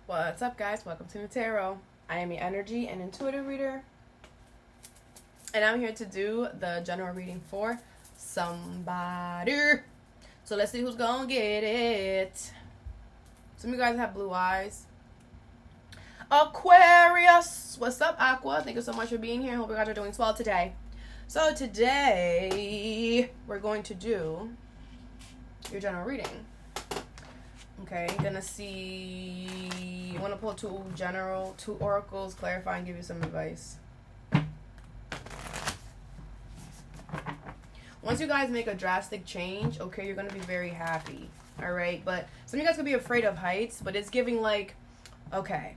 What's up, guys? Welcome to Nutarot. I am your energy and intuitive reader, and I'm here to do the general reading for somebody. So let's see who's gonna get it. Some of you guys have blue eyes. Aquarius! What's up, Aqua? Thank you so much for being here. Hope you guys are doing well today. So today, we're going to do your general reading. Okay, you're gonna see. You want to pull two oracles, clarify, and give you some advice. Once you guys make a drastic change, okay, you're gonna be very happy. All right, but some of you guys could be afraid of heights, but it's giving like, okay,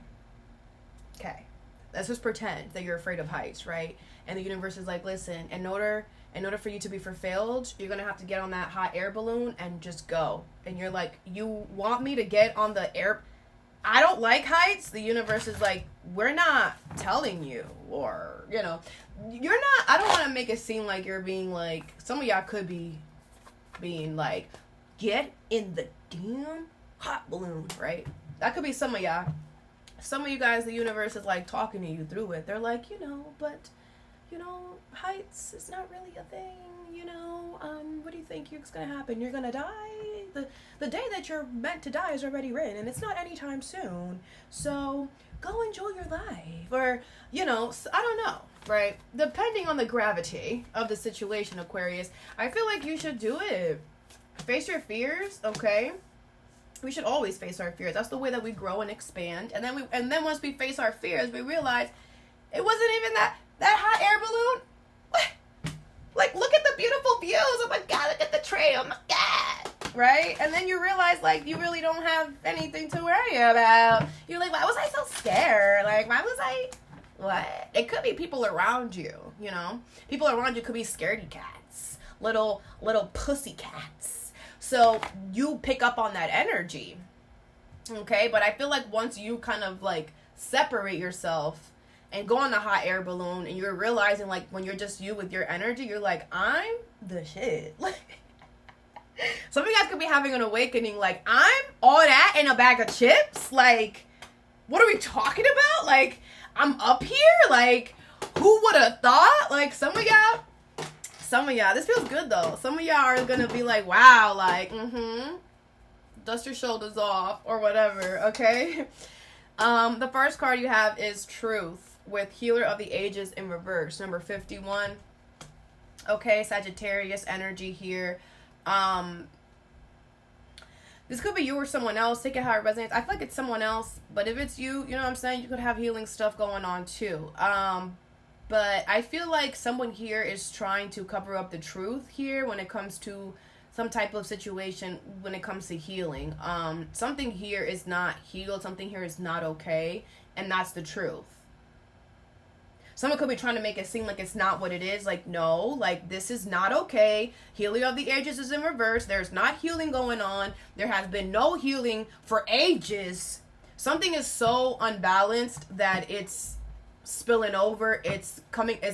let's just pretend that you're afraid of heights, right? And the universe is like, listen, in order for you to be fulfilled, you're gonna have to get on that hot air balloon and just go. And you're like, you want me to get on the air? I don't like heights. The universe is like, we're not telling you, or you're not. I don't want to make it seem like you're being like, some of y'all could be being like, get in the damn hot balloon, right? That could be some of y'all. Some of you guys, the universe is like talking to you through it. They're like, but heights is not really a thing, what do you think is going to happen? You're going to die? The day that you're meant to die is already written, and it's not anytime soon. So go enjoy your life. Or, I don't know, right? Depending on the gravity of the situation, Aquarius, I feel like you should do it. Face your fears, okay? We should always face our fears. That's the way that we grow and expand. And then once we face our fears, we realize it wasn't even that hot air balloon. What? Like, look at the beautiful views. Oh my God, look at the train. Oh my God. Right? And then you realize, like, you really don't have anything to worry about. You're like, why was I so scared? Like, why was I... What? It could be people around you, People around you could be scaredy cats. Little pussy cats. So you pick up on that energy. Okay? But I feel like once you kind of, like, separate yourself and go on the hot air balloon, and you're realizing, like, when you're just you with your energy, you're like, I'm the shit. Some of you guys could be having an awakening, like, I'm all that in a bag of chips? Like, what are we talking about? Like, I'm up here? Like, who would have thought? Like, some of y'all, this feels good, though. Some of y'all are gonna be like, wow, like, dust your shoulders off, or whatever, okay? The first card you have is Truth, with Healer of the Ages in reverse, number 51. Okay, Sagittarius energy here. This could be you or someone else. Take it how it resonates. I feel like it's someone else, but if it's you, you know what I'm saying? You could have healing stuff going on too. But I feel like someone here is trying to cover up the truth here when it comes to some type of situation, when it comes to healing. Something here is not healed. Something here is not okay. And that's the truth. Someone could be trying to make it seem like it's not what it is. Like, no, like, this is not okay. Healing of the Ages is in reverse. There's not healing going on. There has been no healing for ages. Something is so unbalanced that it's spilling over. It's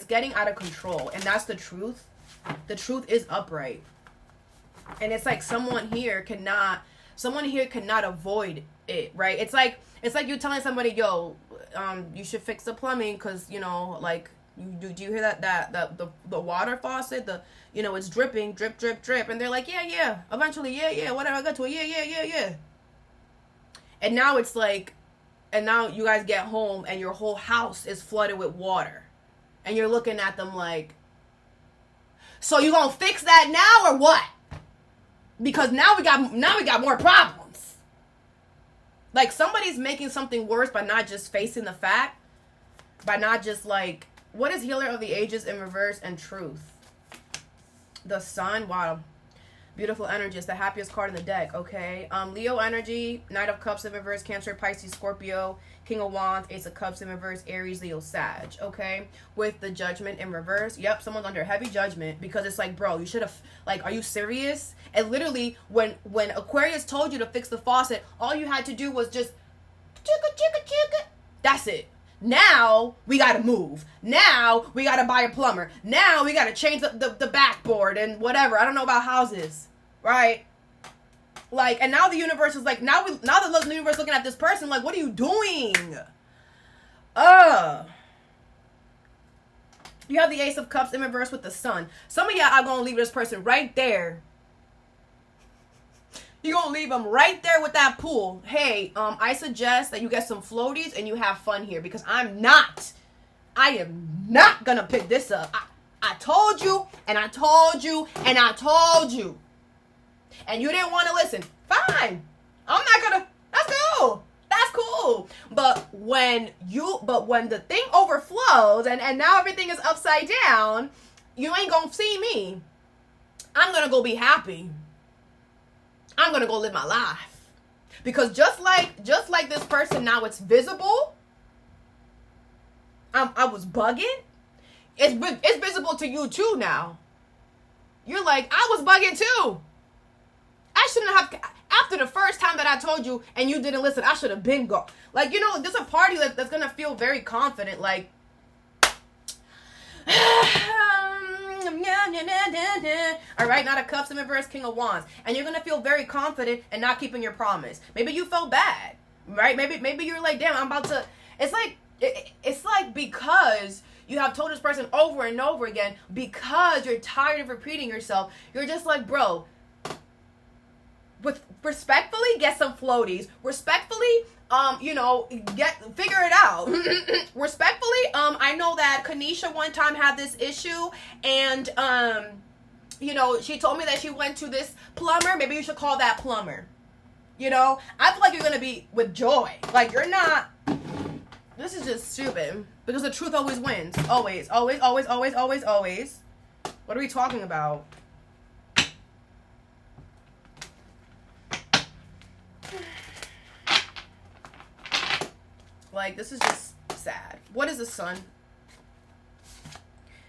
getting out of control. And that's the truth. The truth is upright. And it's like someone here cannot avoid it, right? It's like you telling somebody, yo, you should fix the plumbing because, like, do you hear that the water faucet, it's dripping, drip, drip, drip, and they're like, yeah, eventually, yeah, whatever, I got to it, yeah. And now it's like, and now you guys get home and your whole house is flooded with water, and you're looking at them like, so you gonna fix that now or what? Because now we got more problems. Like, somebody's making something worse by not just facing the fact, by not just, like, what is Healer of the Ages in reverse and Truth? The Sun, wow. Beautiful energy. It's the happiest card in the deck, okay? Leo energy, Knight of Cups in reverse, Cancer, Pisces, Scorpio, King of Wands, Ace of Cups in reverse, Aries, Leo, Sag, okay? With the Judgment in reverse. Yep, someone's under heavy judgment because it's like, bro, you should have, like, are you serious? And literally, when Aquarius told you to fix the faucet, all you had to do was just, chicka. That's it. Now, we gotta move. Now, we gotta buy a plumber. Now, we gotta change the backboard and whatever. I don't know about houses, right? Like, and now the universe is like, now the universe looking at this person like, what are you doing? You have the Ace of Cups in reverse with the Sun. Some of y'all are going to leave this person right there. You're going to leave them right there with that pool. Hey, I suggest that you get some floaties and you have fun here, because I am not going to pick this up. I told you, and I told you, and I told you. And you didn't want to listen. Fine. I'm not going to. That's cool. That's cool. But when the thing overflows and now everything is upside down, you ain't going to see me. I'm going to go be happy. I'm going to go live my life. Because just like this person, now it's visible. I was bugging. It's visible to you too now. You're like, I was bugging too. I shouldn't have, after the first time that I told you and you didn't listen, I should have been go. Like, you know, there's a party that's going to feel very confident. Like, all right, Knight of Cups in reverse, King of Wands. And you're going to feel very confident and not keeping your promise. Maybe you felt bad, right? Maybe you're like, damn, I'm about to, it's like because you have told this person over and over again, because you're tired of repeating yourself, you're just like, bro, respectfully get some floaties. Respectfully, figure it out. Respectfully, I know that Kanisha one time had this issue, and she told me that she went to this plumber. Maybe you should call that plumber. You know, I feel like you're gonna be with joy. Like, you're not. This is just stupid, because the truth always wins. Always, always, always, always, always, always. What are we talking about? Like, this is just sad. What is the Sun?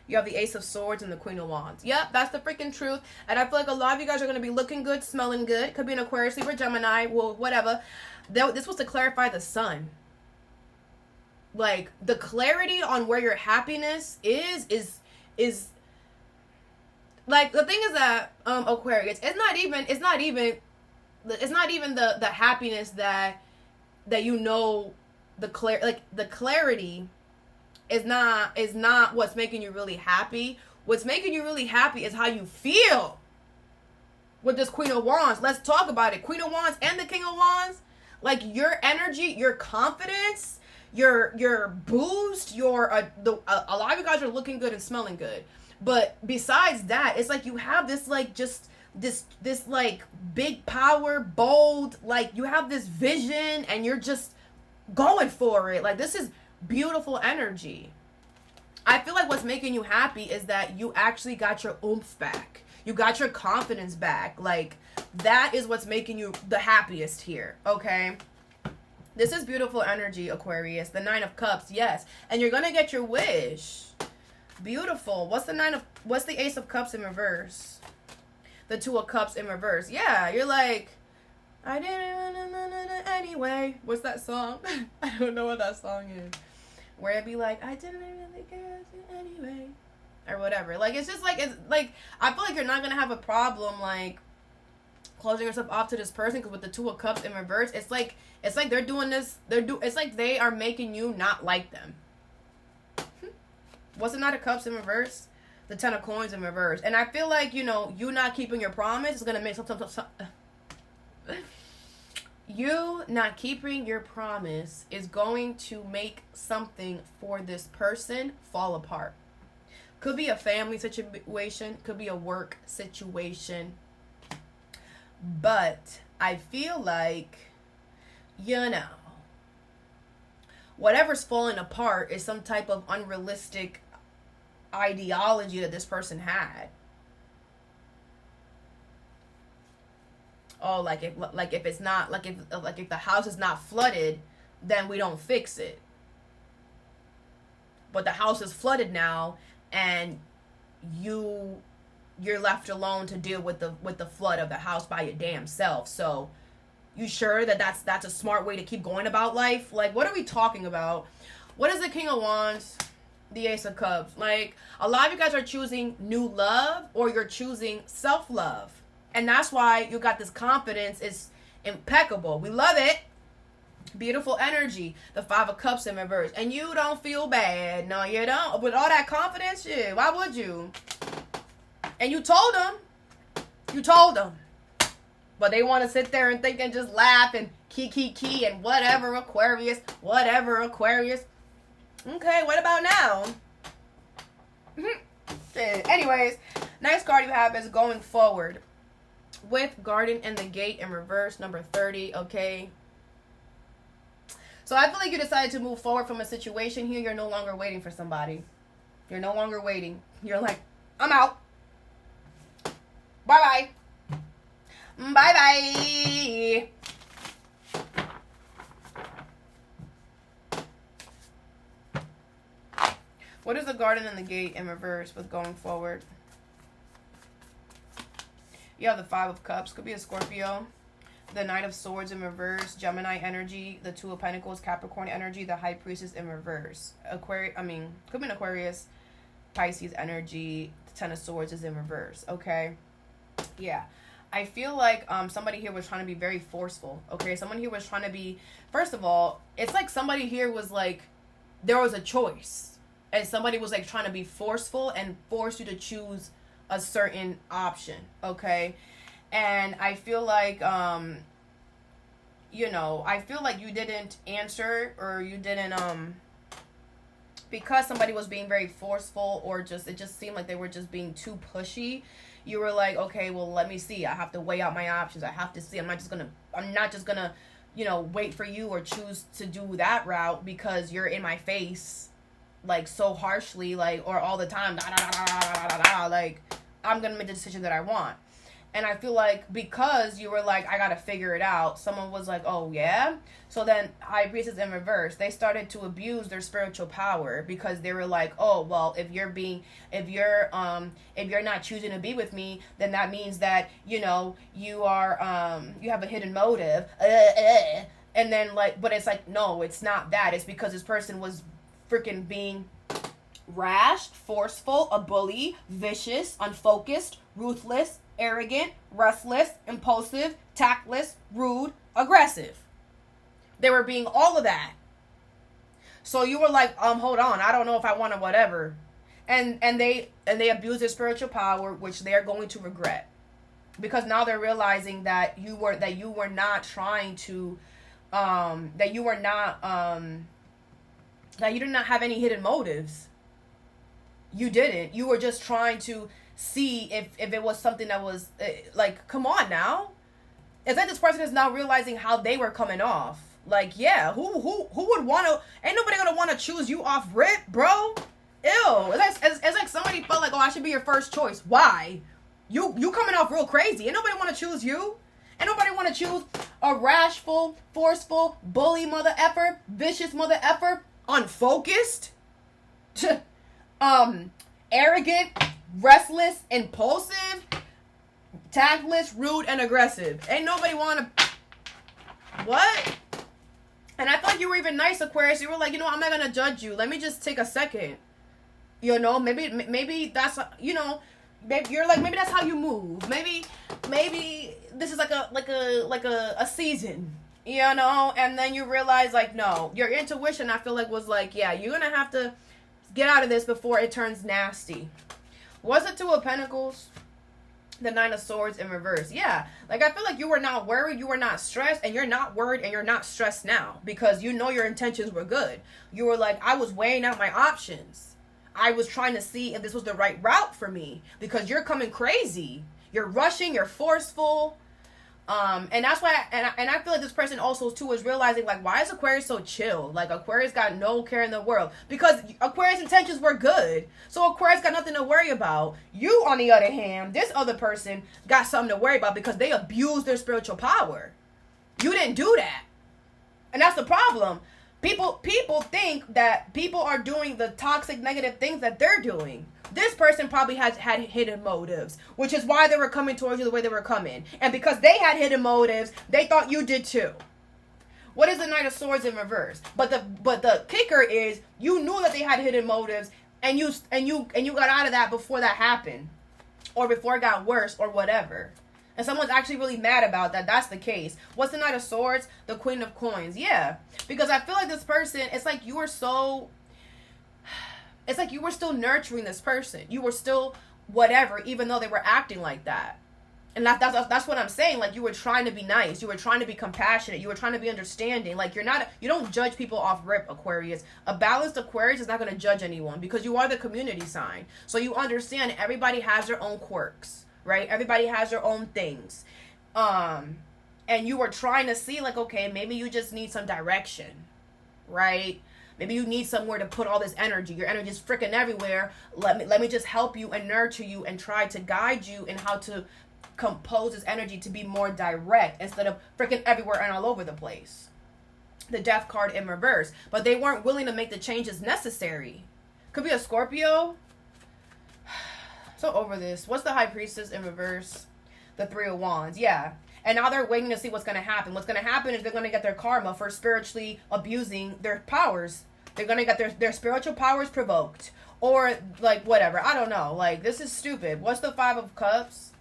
You have the Ace of Swords and the Queen of Wands. Yep, that's the freaking truth. And I feel like a lot of you guys are going to be looking good, smelling good. Could be an Aquarius, Libra, Gemini, well, whatever. This was to clarify the Sun. Like, the clarity on where your happiness is like, the thing is that Aquarius, it's not even the happiness that you know. The clarity is not what's making you really happy. What's making you really happy is how you feel with this Queen of Wands. Let's talk about it. Queen of Wands and the King of Wands. Like, your energy, your confidence, your boost, a lot of you guys are looking good and smelling good. But besides that, it's like you have this, like, just this like big power, bold, like, you have this vision and you're just going for it. Like, this is beautiful energy. I feel like what's making you happy is that you actually got your oomph back. You got your confidence back. Like, that is what's making you the happiest here, okay? This is beautiful energy, Aquarius. The Nine of Cups, yes. And you're gonna get your wish. Beautiful. What's the Ace of Cups in reverse? The Two of Cups in reverse. Yeah, you're like, I didn't anyway. What's that song? I don't know what that song is. Where it'd be like, I didn't really care anyway, or whatever. Like, it's just like, I feel like you're not gonna have a problem like closing yourself off to this person, because with the Two of Cups in reverse, it's like they're doing this. It's like they are making you not like them. What's the Knight of Cups in reverse? The Ten of Coins in reverse. And I feel like, you not keeping your promise is gonna make some you not keeping your promise is going to make something for this person fall apart. Could be a family situation, could be a work situation. But I feel like, whatever's falling apart is some type of unrealistic ideology that this person had. Oh, like if it's not, like if the house is not flooded, then we don't fix it. But the house is flooded now, and you're left alone to deal with the flood of the house by your damn self. So, you sure that's a smart way to keep going about life? Like, what are we talking about? What is the King of Wands? The Ace of Cups. Like, a lot of you guys are choosing new love, or you're choosing self-love. And that's why you got this confidence. It's impeccable. We love it. Beautiful energy. The Five of Cups in reverse. And you don't feel bad. No, you don't. With all that confidence, yeah, why would you? And you told them. You told them. But they want to sit there and think and just laugh and key and whatever, Aquarius. Whatever, Aquarius. Okay, what about now? Anyways, next card you have is going forward. With Garden and the Gate in reverse, number 30, okay? So I feel like you decided to move forward from a situation here. You're no longer waiting for somebody. You're no longer waiting. You're like, I'm out. Bye-bye. Bye-bye. What is the Garden and the Gate in reverse with going forward? You have the Five of Cups. Could be a Scorpio. The Knight of Swords in reverse. Gemini energy. The Two of Pentacles. Capricorn energy. The High Priestess in reverse. Could be an Aquarius. Pisces energy. The Ten of Swords is in reverse. Okay. Yeah. I feel like somebody here was trying to be very forceful. Okay. Someone here was trying to be... First of all, it's like somebody here was like... There was a choice. And somebody was like trying to be forceful and force you to choose a certain option, okay? And I feel like, I feel like you didn't answer, or you didn't, because somebody was being very forceful, or it just seemed like they were just being too pushy. You were like, okay, well, let me see. I have to weigh out my options. I have to see. I'm not just gonna, wait for you or choose to do that route because you're in my face, like, so harshly, like, or all the time, like, I'm gonna make the decision that I want. And I feel like because you were like, I gotta figure it out, someone was like, oh yeah? So then High Priestess in reverse, they started to abuse their spiritual power because they were like, oh, well, if you're not choosing to be with me, then that means that, you are, you have a hidden motive. And then, like, but it's like, no, it's not that. It's because this person was freaking being rash, forceful, a bully, vicious, unfocused, ruthless, arrogant, restless, impulsive, tactless, rude, aggressive. They were being all of that. So you were like, hold on, I don't know if I want to whatever. And they abused their spiritual power, which they're going to regret. Because now they're realizing that you were not trying to that you did not have any hidden motives. You didn't. You were just trying to see if it was something that was like, come on now. It's like this person is now realizing how they were coming off. Like, yeah, who would want to? Ain't nobody gonna want to choose you off rip, bro. Ew. It's like somebody felt like, oh, I should be your first choice. Why? You coming off real crazy. Ain't nobody want to choose you. Ain't nobody want to choose a rashful, forceful, bully mother effer, vicious mother effer, unfocused, arrogant, restless, impulsive, tactless, rude, and aggressive. Ain't nobody want to... What? And I thought you were even nice, Aquarius. You were like, I'm not going to judge you. Let me just take a second. Maybe that's, maybe you're like, maybe that's how you move. Maybe this is like a season, and then you realize, like, no, your intuition, I feel like, was like, yeah, you're going to have to get out of this before it turns nasty. Was it Two of Pentacles? The Nine of Swords in reverse. Yeah. Like, I feel like you were not worried, you were not stressed, and you're not worried and you're not stressed now because your intentions were good. You were like, I was weighing out my options. I was trying to see if this was the right route for me because you're coming crazy. You're rushing, you're forceful. And that's why, and I feel like this person also too is realizing, like, why is Aquarius so chill? Like, Aquarius got no care in the world because Aquarius' intentions were good. So Aquarius got nothing to worry about. You, on the other hand, this other person got something to worry about because they abused their spiritual power. You didn't do that. And that's the problem. People think that people are doing the toxic, negative things that they're doing. This person probably had hidden motives, which is why they were coming towards you the way they were coming. And because they had hidden motives, they thought you did too. What is the Knight of Swords in reverse? But the kicker is you knew that they had hidden motives, and you got out of that before that happened, or before it got worse, or whatever. And someone's actually really mad about that. That's the case. What's the Knight of Swords? The Queen of Coins. Yeah. Because I feel like this person, it's like you were still nurturing this person. You were still whatever, even though they were acting like that. And that's what I'm saying. Like, you were trying to be nice. You were trying to be compassionate. You were trying to be understanding. Like, you don't judge people off rip, Aquarius. A balanced Aquarius is not going to judge anyone because you are the community sign. So you understand everybody has their own quirks, right? Everybody has their own things. And you were trying to see, like, okay, maybe you just need some direction, right? Maybe you need somewhere to put all this energy. Your energy is freaking everywhere. Let me just help you and nurture you and try to guide you in how to compose this energy to be more direct instead of freaking everywhere and all over the place. The Death card in reverse. But they weren't willing to make the changes necessary. Could be a Scorpio. So over this. What's the High Priestess in reverse? The Three of Wands. Yeah. And now they're waiting to see what's going to happen. What's going to happen is they're going to get their karma for spiritually abusing their powers. They're going to get their spiritual powers provoked. Or, like, whatever. I don't know. Like, this is stupid. What's the Five of Cups?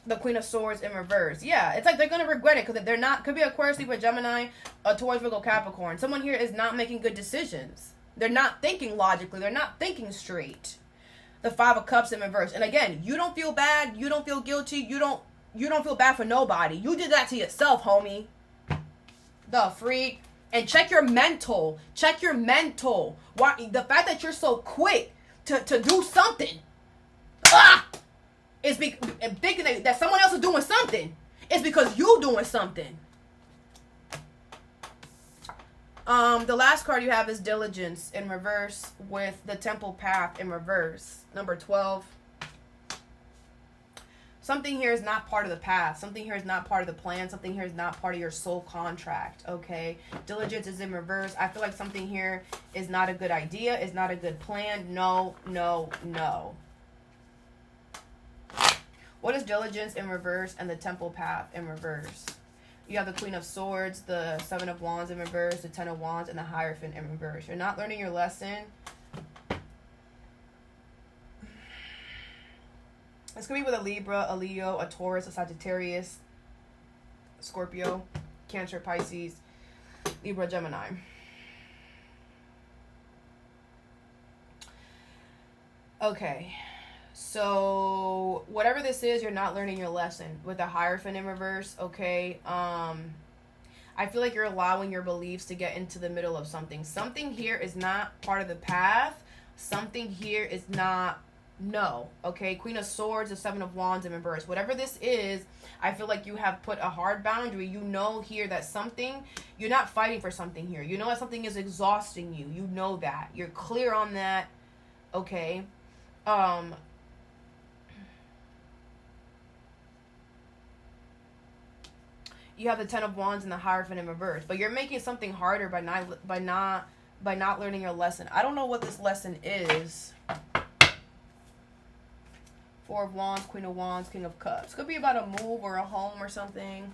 The Queen of Swords in reverse. Yeah, it's like they're going to regret it because they're not, could be Aquarius, Libra, Gemini, Taurus, Virgo, Capricorn. Someone here is not making good decisions. They're not thinking logically. They're not thinking straight. The Five of Cups in reverse. And again, you don't feel bad. You don't feel guilty. You don't feel bad for nobody. You did that to yourself, homie. The freak. And check your mental. Check your mental. Why, the fact that you're so quick to do something. Is thinking that someone else is doing something. It's because you doing something. The last card you have is Diligence in reverse with the Temple Path in reverse. Number 12. Something here is not part of the path. Something here is not part of the plan. Something here is not part of your soul contract, okay? Diligence is in reverse. I feel like something here is not a good idea. It's not a good plan. No, no, no. What is Diligence in reverse and the Temple Path in reverse? You have the Queen of Swords, the Seven of Wands in reverse, the Ten of Wands, and the Hierophant in reverse. You're not learning your lesson. This could be with a Libra, a Leo, a Taurus, a Sagittarius, Scorpio, Cancer, Pisces, Libra, Gemini. Okay. So whatever this is, you're not learning your lesson with the Hierophant in reverse, okay? I feel like you're allowing your beliefs to get into the middle of something. Something here is not part of the path. Something here is not, no, okay? Queen of Swords, the Seven of Wands in reverse. Whatever this is, I feel like you have put a hard boundary. You know here that something, you're not fighting for something here. You know that something is exhausting you. You know that. You're clear on that, okay? You have the Ten of Wands and the Hierophant in reverse, but you're making something harder by not learning your lesson. I don't know what this lesson is. Four of Wands, Queen of Wands, King of Cups. Could be about a move or a home or something,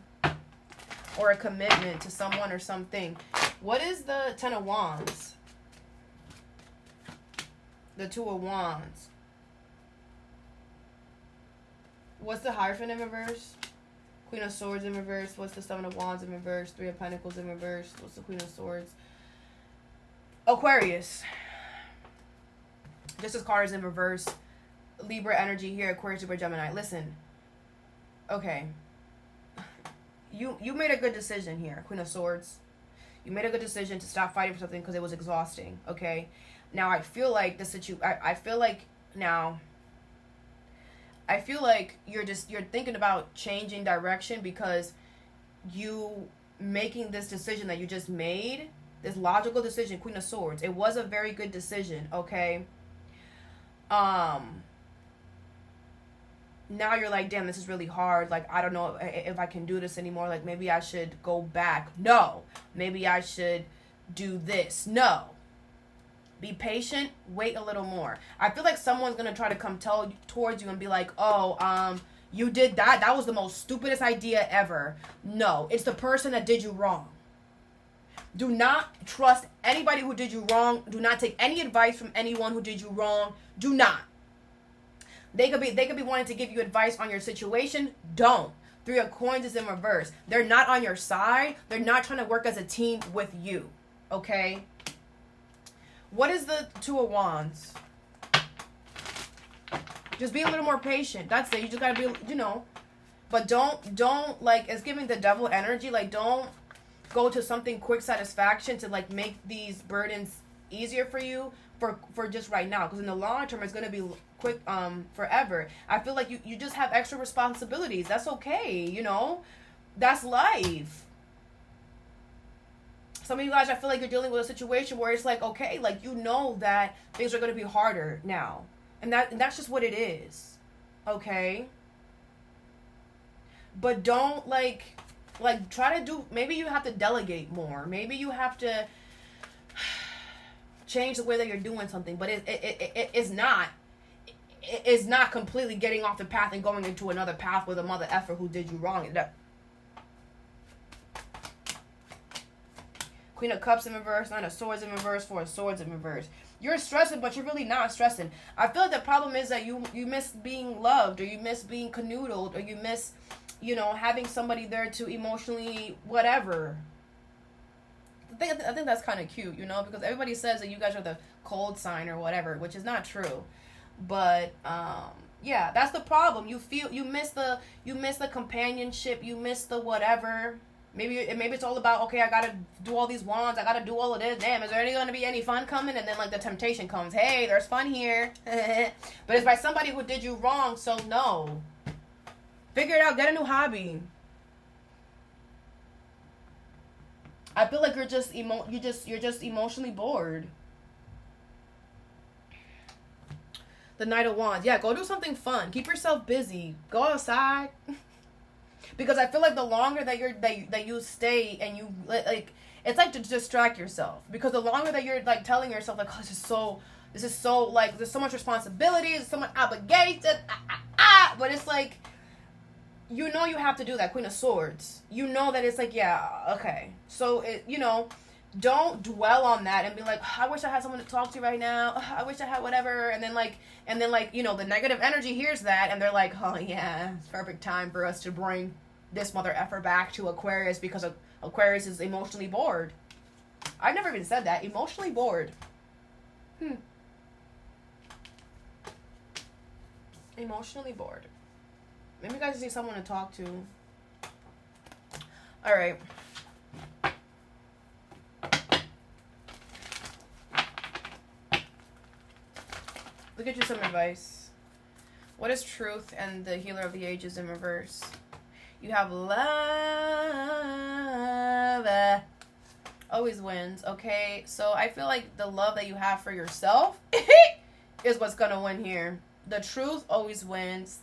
or a commitment to someone or something. What is the Ten of Wands? The Two of Wands. What's the Hierophant in reverse? Queen of Swords in reverse. What's the Seven of Wands in reverse? Three of Pentacles in reverse. What's the Queen of Swords? Aquarius. Just as card is in reverse. Libra energy here. Aquarius, Libra, Gemini. Listen. Okay. You made a good decision here. Queen of Swords. You made a good decision to stop fighting for something because it was exhausting. Okay. Now I feel like I feel like you're thinking about changing direction because you making this decision that you just made, this logical decision, Queen of Swords. It was a very good decision, okay? Now you're like, damn, this is really hard. Like, I don't know if I can do this anymore. Like, maybe I should go back. No. Maybe I should do this. No. Be patient. Wait a little more. I feel like someone's going to try to come towards you and be like, oh, you did that? That was the most stupidest idea ever. No, it's the person that did you wrong. Do not trust anybody who did you wrong. Do not take any advice from anyone who did you wrong. Do not. They could be wanting to give you advice on your situation. Don't. Three of Coins is in reverse. They're not on your side. They're not trying to work as a team with you. Okay? What is the Two of Wands? Just be a little more patient. That's it. You just gotta be, you know. But don't like, it's giving the devil energy. Like, don't go to something quick satisfaction to like make these burdens easier for you for just right now. Because in the long term, it's gonna be quick, forever. I feel like you just have extra responsibilities. That's okay, you know. That's life. Some of you guys, I feel like you're dealing with a situation where it's like, okay, like, you know that things are gonna be harder now. And that's just what it is. Okay? But don't like try to do, maybe you have to delegate more. Maybe you have to change the way that you're doing something. But it's not completely getting off the path and going into another path with a mother effer who did you wrong. Queen of Cups in reverse, Nine of Swords in reverse, Four of Swords in reverse. You're stressing, but you're really not stressing. I feel like the problem is that you miss being loved, or you miss being canoodled, or you miss, you know, having somebody there to emotionally whatever. I think that's kind of cute, you know, because everybody says that you guys are the cold sign or whatever, which is not true. But yeah, that's the problem. You miss the companionship, you miss the whatever. Maybe it's all about, okay, I gotta do all these wands, I gotta do all of this. Damn, is there gonna be any fun coming? And then like the temptation comes, hey, there's fun here. But it's by somebody who did you wrong, so no. Figure it out, get a new hobby. I feel like you're just emotionally bored. The Knight of Wands. Yeah, go do something fun. Keep yourself busy. Go outside. Because I feel like the longer that you stay and you like, it's like to distract yourself. Because the longer that you're like telling yourself like, oh, this is so like, there's so much responsibility, there's so much obligation, but it's like, you know, you have to do that. Queen of Swords. You know that it's like, yeah, okay. So it, you know, don't dwell on that and be like, oh, I wish I had someone to talk to right now. Oh, I wish I had whatever. And then like, you know, the negative energy hears that and they're like, oh yeah, it's perfect time for us to bring this mother effer back to Aquarius because Aquarius is emotionally bored. I've never even said that. Emotionally bored. Emotionally bored. Maybe you guys need someone to talk to. All right. We'll get you some advice. What is truth and the healer of the ages in reverse? You have love. Always wins, okay? So I feel like the love that you have for yourself is what's going to win here. The truth always wins.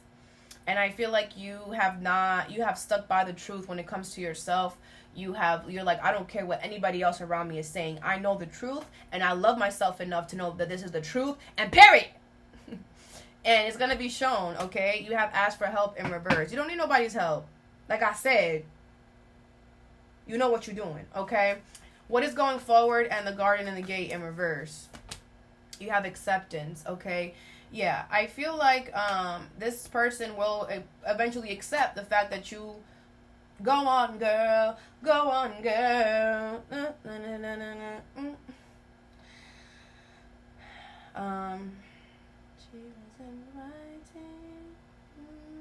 And I feel like you have stuck by the truth when it comes to yourself. You're like, I don't care what anybody else around me is saying. I know the truth, and I love myself enough to know that this is the truth, and period. And it's going to be shown, okay? You have asked for help in reverse. You don't need nobody's help. Like I said, you know what you're doing, okay? What is going forward and the Garden and the Gate in reverse? You have acceptance, okay? Yeah, I feel like this person will eventually accept the fact that you go on, girl, go on, girl. She was inviting to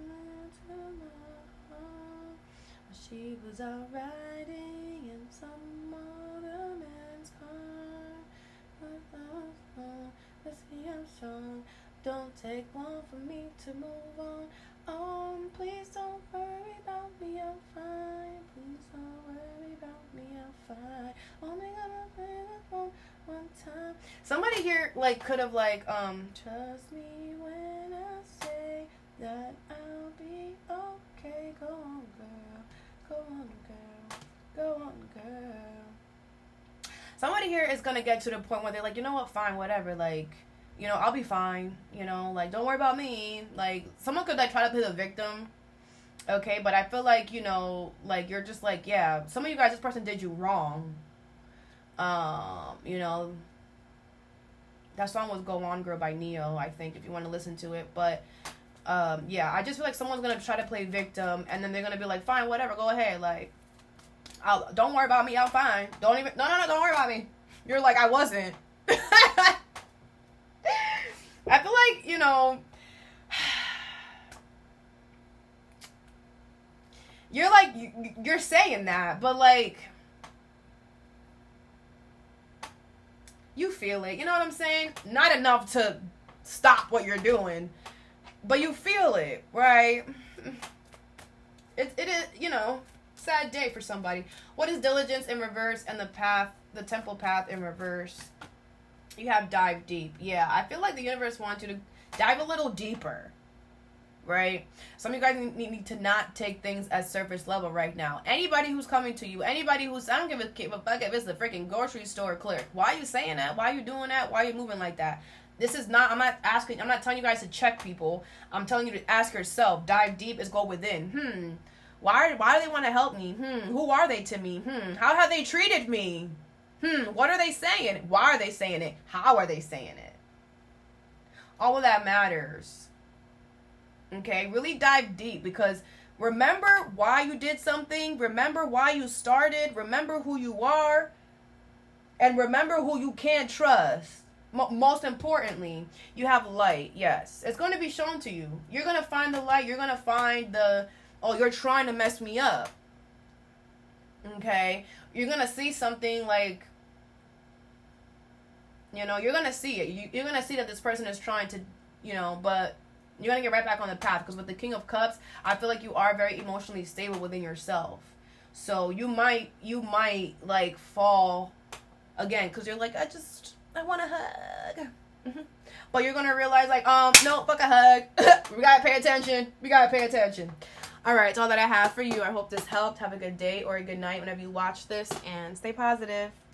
my home. She was out riding in some other man's car. Let's see, I'm strong. Don't take one for me to move on. Please don't worry about me, I'm fine. Please don't worry about me, I'm fine. Only gonna play the phone one time. Somebody here like could have like trust me when I say that I'll be okay. Go on, girl. Go on, girl. Go on, girl. Somebody here is gonna get to the point where they're like, you know what, fine, whatever, like, you know, I'll be fine, you know, like, don't worry about me. Like, someone could, like, try to play the victim, okay, but I feel like, you know, like, you're just like, yeah, some of you guys, this person did you wrong. You know, that song was Go On Girl by Neo, I think, if you want to listen to it, but Yeah, I just feel like someone's gonna try to play victim, and then they're gonna be like, fine, whatever, go ahead, like, don't worry about me, I'm fine. Don't worry about me. You're like, I wasn't. I feel like, you know, you're like, you're saying that, but like, you feel it, you know what I'm saying? Not enough to stop what you're doing, but you feel it, right? It is, you know, sad day for somebody. What is diligence in reverse and the temple path in reverse? You have dive deep. Yeah, I feel like the universe wants you to dive a little deeper, right? Some of you guys need to not take things as surface level right now. Anybody who's coming to you, anybody who's, I don't give a fuck if it's the freaking grocery store clerk. Why are you saying that? Why are you doing that? Why are you moving like that? This is not, I'm not telling you guys to check people. I'm telling you to ask yourself. Dive deep is go within. Why do they want to help me? Who are they to me? How have they treated me? What are they saying? Why are they saying it? How are they saying it? All of that matters. Okay? Really dive deep, because remember why you did something. Remember why you started. Remember who you are. And remember who you can trust. Most importantly, you have light. Yes. It's going to be shown to you. You're going to find the light. You're going to find you're trying to mess me up. Okay? You're going to see something like, you know, you're going to see it. You're going to see that this person is trying to, you know, but you're going to get right back on the path. Because with the King of Cups, I feel like you are very emotionally stable within yourself. So you might like fall again. Because you're like, I want a hug. But you're going to realize like, no, fuck a hug. We got to pay attention. All right, that's all that I have for you. I hope this helped. Have a good day or a good night whenever you watch this, and stay positive.